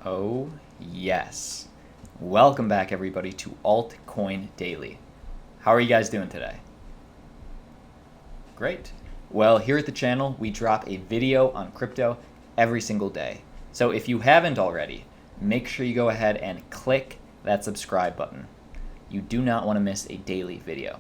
Oh, yes. Welcome back, everybody, to Altcoin Daily. How are you guys doing today? Great. Well, here at the channel, we drop a video on crypto every single day. So if you haven't already, make sure you go ahead and click that subscribe button. You do not want to miss a daily video.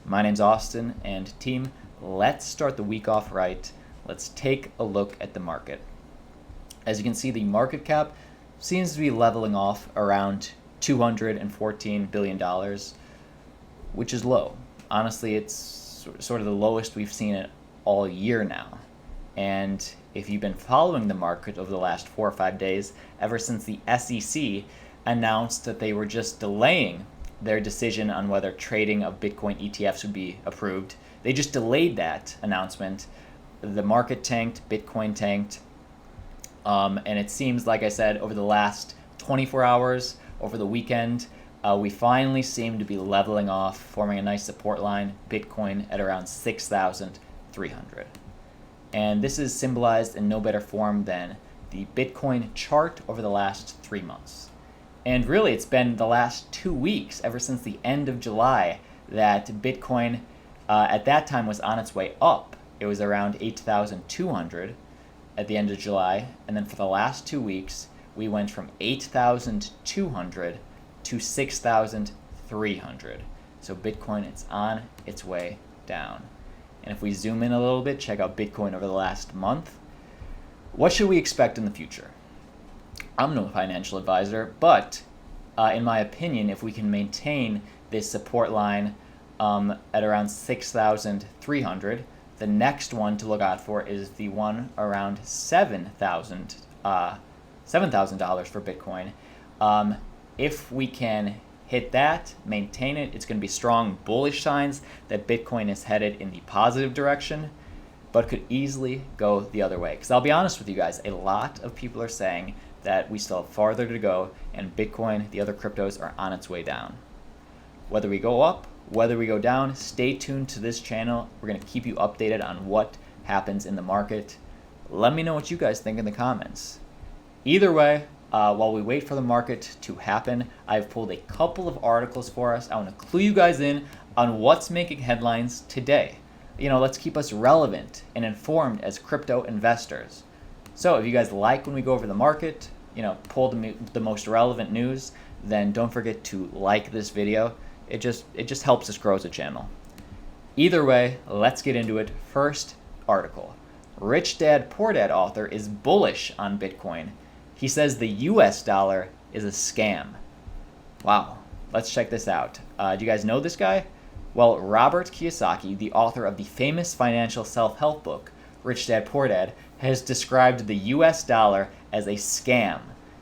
My name's Austin, and team, let's start the week off right. Let's take a look at the market. As you can see, the market cap seems to be leveling off around $214 billion, which is low. Honestly, it's sort of the lowest we've seen it all year now. And if you've been following the market over the last 4 or 5 days, ever since the SEC announced that they were just delaying their decision on whether trading of Bitcoin ETFs would be approved, they just delayed that announcement. The market tanked, Bitcoin tanked. And it seems, like I said, over the last 24 hours, over the weekend, we finally seem to be leveling off, forming a nice support line, Bitcoin at around 6,300. And this is symbolized in no better form than the Bitcoin chart over the last 3 months. And really, it's been the last 2 weeks, ever since the end of July, that Bitcoin at that time was on its way up. It was around 8,200. At the end of July, and then for the last 2 weeks, we went from 8,200 to 6,300. So Bitcoin is on its way down. And if we zoom in a little bit, check out Bitcoin over the last month. What should we expect in the future? I'm no financial advisor, but in my opinion, if we can maintain this support line at around 6,300, the next one to look out for is the one around $7,000 for Bitcoin. If we can hit that, maintain it, it's going to be strong bullish signs that Bitcoin is headed in the positive direction, but could easily go the other way. Because I'll be honest with you guys, a lot of people are saying that we still have farther to go, and Bitcoin, the other cryptos, are on its way down. Whether we go up, whether we go down, stay tuned to this channel. We're going to keep you updated on what happens in the market. Let me know what you guys think in the comments. Either way, while we wait for the market to happen, I've pulled a couple of articles for us. I want to clue you guys in on what's making headlines today. Let's keep us relevant and informed as crypto investors. So if you guys like when we go over the market, pull the most relevant news, then don't forget to like this video. It just helps us grow as a channel. Either way, let's get into it. First article. Rich Dad Poor Dad author is bullish on Bitcoin. He says the US dollar is a scam. Wow, let's check this out. Do you guys know this guy? Well, Robert Kiyosaki, the author of the famous financial self-help book, Rich Dad Poor Dad, has described the US dollar as a scam,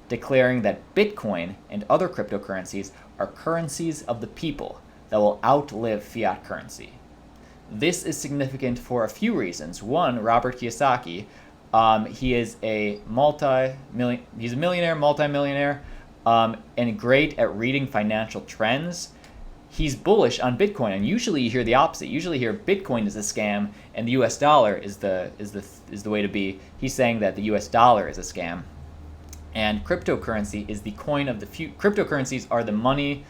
declaring that Bitcoin and other cryptocurrencies are currencies of the people that will outlive fiat currency. This is significant for a few reasons. One, Robert Kiyosaki, he is he's a millionaire, multimillionaire, and great at reading financial trends. He's bullish on Bitcoin, and usually you hear the opposite. Usually you hear Bitcoin is a scam and the US dollar is the way to be. He's saying that the US dollar is a scam. And cryptocurrency is the coin of the future. Cryptocurrencies are the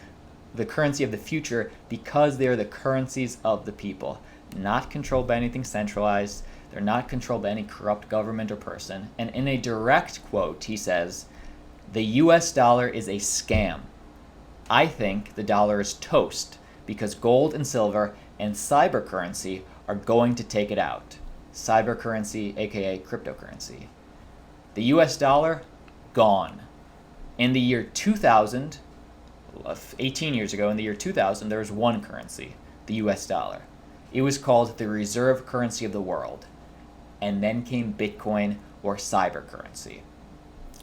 currency of the future because they are the currencies of the people, not controlled by anything centralized. They're not controlled by any corrupt government or person. And in a direct quote, he says, "The US dollar is a scam. I think the dollar is toast because gold and silver and cybercurrency are going to take it out." Cybercurrency, aka cryptocurrency. The US dollar, gone. In the year 2000, 18 years ago, in the year 2000, there was one currency, the US dollar. It was called the reserve currency of the world. And then came Bitcoin, or cybercurrency.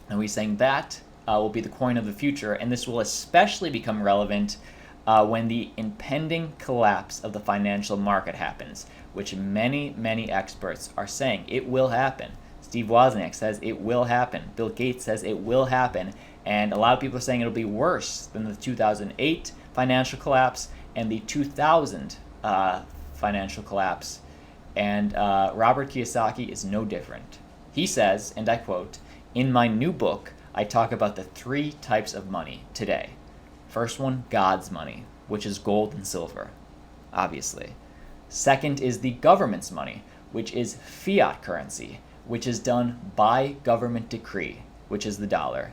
And we're saying that will be the coin of the future, and this will especially become relevant when the impending collapse of the financial market happens, which many, many experts are saying it will happen. Steve Wozniak says it will happen. Bill Gates says it will happen. And a lot of people are saying it'll be worse than the 2008 financial collapse and the 2000 financial collapse. And Robert Kiyosaki is no different. He says, and I quote, "In my new book, I talk about the 3 types of money today. First one, God's money, which is gold and silver, obviously. Second is the government's money, which is fiat currency, which is done by government decree, which is the dollar.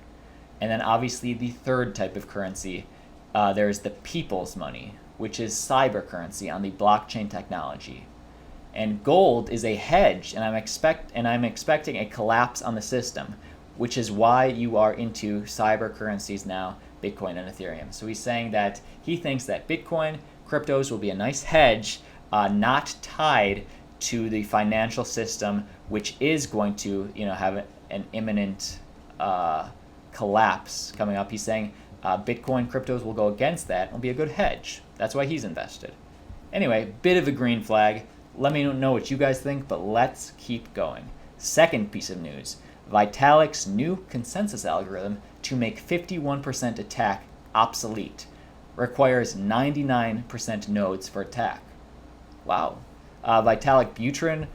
And then obviously the third type of currency, there's the people's money, which is cyber currency on the blockchain technology. And gold is a hedge, and I'm expecting a collapse on the system, which is why you are into cyber currencies now, Bitcoin and Ethereum. So he's saying that he thinks that Bitcoin, cryptos will be a nice hedge, not tied to the financial system, which is going to, have an imminent collapse coming up. He's saying Bitcoin cryptos will go against that and will be a good hedge. That's why he's invested. Anyway, bit of a green flag. Let me know what you guys think, but let's keep going. Second piece of news, Vitalik's new consensus algorithm to make 51% attack obsolete requires 99% nodes for attack. Wow. Vitalik Buterin,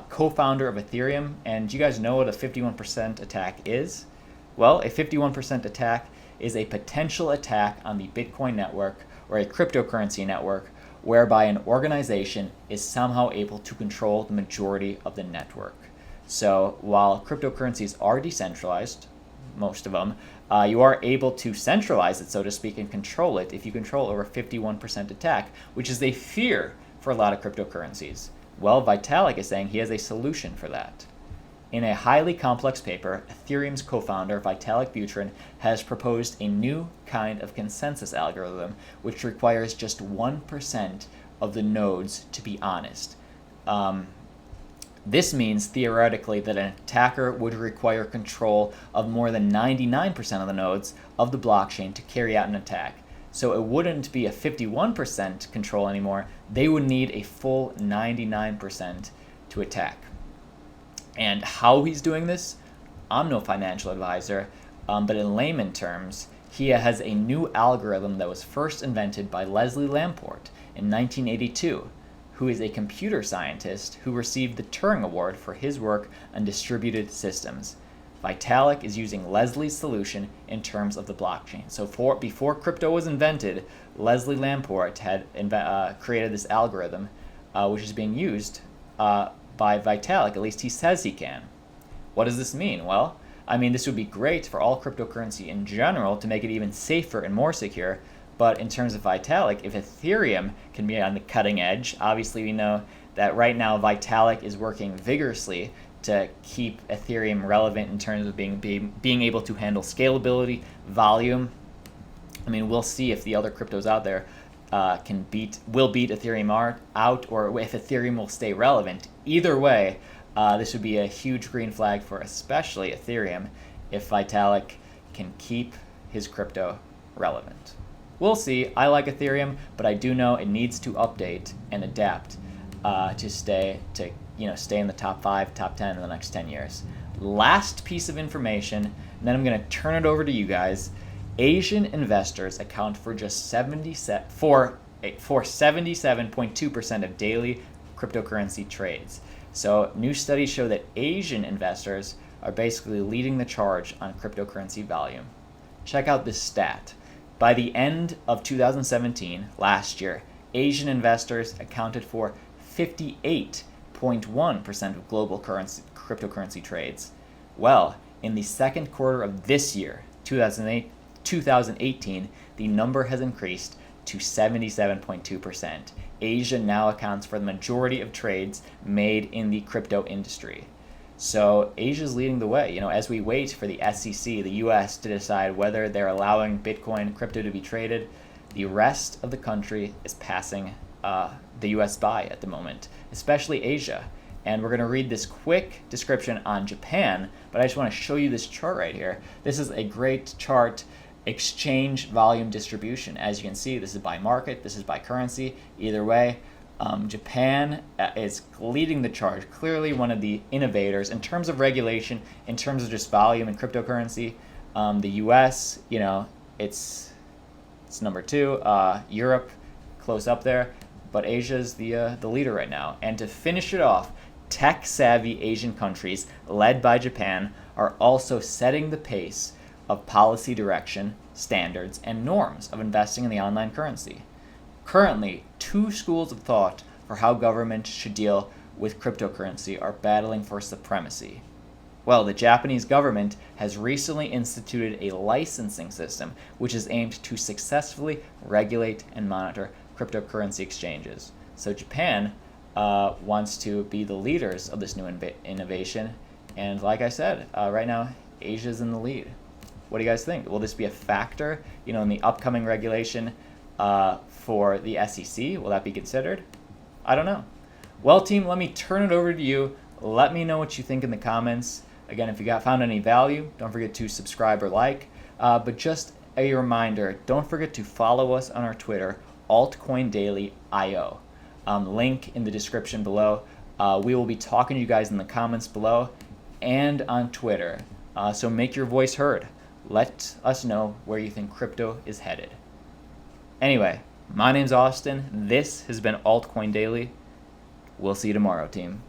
co-founder of Ethereum, and you guys know what a 51% attack is? Well, a 51% attack is a potential attack on the Bitcoin network or a cryptocurrency network whereby an organization is somehow able to control the majority of the network. So while cryptocurrencies are decentralized, most of them, you are able to centralize it, so to speak, and control it if you control over 51% attack, which is a fear for a lot of cryptocurrencies. Well, Vitalik is saying he has a solution for that. In a highly complex paper, Ethereum's co-founder Vitalik Buterin has proposed a new kind of consensus algorithm which requires just 1% of the nodes to be honest. This means theoretically that an attacker would require control of more than 99% of the nodes of the blockchain to carry out an attack. So it wouldn't be a 51% control anymore. They would need a full 99% to attack. And how he's doing this, I'm no financial advisor, but in layman terms, he has a new algorithm that was first invented by Leslie Lamport in 1982, who is a computer scientist who received the Turing Award for his work on distributed systems. Vitalik is using Leslie's solution in terms of the blockchain. So before crypto was invented, Leslie Lamport had created this algorithm, which is being used by Vitalik. At least he says he can. What does this mean? Well, I mean, this would be great for all cryptocurrency in general to make it even safer and more secure. But in terms of Vitalik, if Ethereum can be on the cutting edge, obviously we know that right now Vitalik is working vigorously to keep Ethereum relevant in terms of being able to handle scalability, volume. I mean, we'll see if the other cryptos out there will beat Ethereum out, or if Ethereum will stay relevant. Either way, this would be a huge green flag for especially Ethereum if Vitalik can keep his crypto relevant. We'll see. I like Ethereum, but I do know it needs to update and adapt to stay in the top 5, top 10 in the next 10 years. Last piece of information, and then I'm going to turn it over to you guys. Asian investors account for just 77.2% of daily cryptocurrency trades. So new studies show that Asian investors are basically leading the charge on cryptocurrency volume. Check out this stat. By the end of 2017, last year, Asian investors accounted for 58.1% of global cryptocurrency trades. Well, in the second quarter of this year, 2018, the number has increased to 77.2%. Asia now accounts for the majority of trades made in the crypto industry. So Asia's leading the way. As we wait for the SEC, the US, to decide whether they're allowing Bitcoin crypto to be traded, the rest of the country is passing the US by at the moment, especially Asia. And we're going to read this quick description on Japan, but I just want to show you this chart right here. This is a great chart, exchange volume distribution. As you can see, this is by market, this is by currency. Either way, Japan is leading the charge, clearly one of the innovators in terms of regulation, in terms of just volume and cryptocurrency. The US, it's number 2. Europe, close up there, but Asia's the leader right now. And to finish it off, tech-savvy Asian countries, led by Japan, are also setting the pace of policy direction, standards, and norms of investing in the online currency. Currently, two schools of thought for how governments should deal with cryptocurrency are battling for supremacy. Well, the Japanese government has recently instituted a licensing system which is aimed to successfully regulate and monitor cryptocurrency exchanges. So Japan wants to be the leaders of this new innovation, and like I said, right now Asia's in the lead. What do you guys think? Will this be a factor, in the upcoming regulation for the SEC? Will that be considered? I don't know. Well, team, let me turn it over to you. Let me know what you think in the comments. Again, if you found any value, don't forget to subscribe or like. But just a reminder, don't forget to follow us on our Twitter, altcoindailyio. Link in the description below. We will be talking to you guys in the comments below and on Twitter. So make your voice heard. Let us know where you think crypto is headed. Anyway, my name's Austin. This has been Altcoin Daily. We'll see you tomorrow, team.